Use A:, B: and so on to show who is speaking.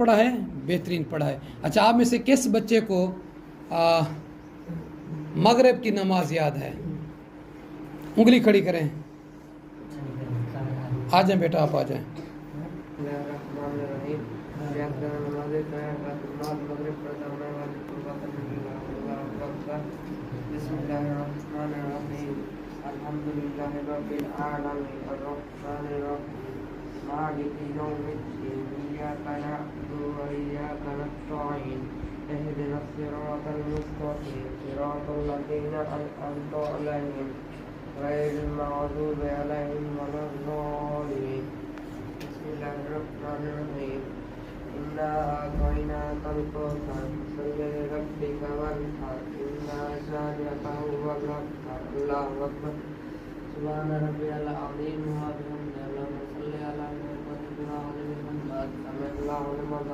A: पढ़ा है, बेहतरीन पढ़ा है। अच्छा, आप में से किस बच्चे को मगरिब की नमाज याद है? उंगली खड़ी करें। आ जाए बेटा, आप आ जाए।
B: मालिक यौमिद्दीन इय्याका नअबुदु व इय्याका नस्तईन इहदिना सिरातल मुस्तकीम सिरातल लज़ीना अनअमता अलैहिम गैरिल मग़दूबि अलैहिम वलद्दाल्लीन। बिस्मिल्लाहिर रहमानिर रहीम। इन्ना अतईनाकल कौसर फसल्लि लिरब्बिका वन्हर इन्ना शानिअका हुवल अबतर। अल्लाहु अकबर। सुब्हान रब्बियल अज़ीम व बिहम्दिही। अल्लाहुम्मा सल्लि अला मुहम्मद व अला आलि मुहम्मद।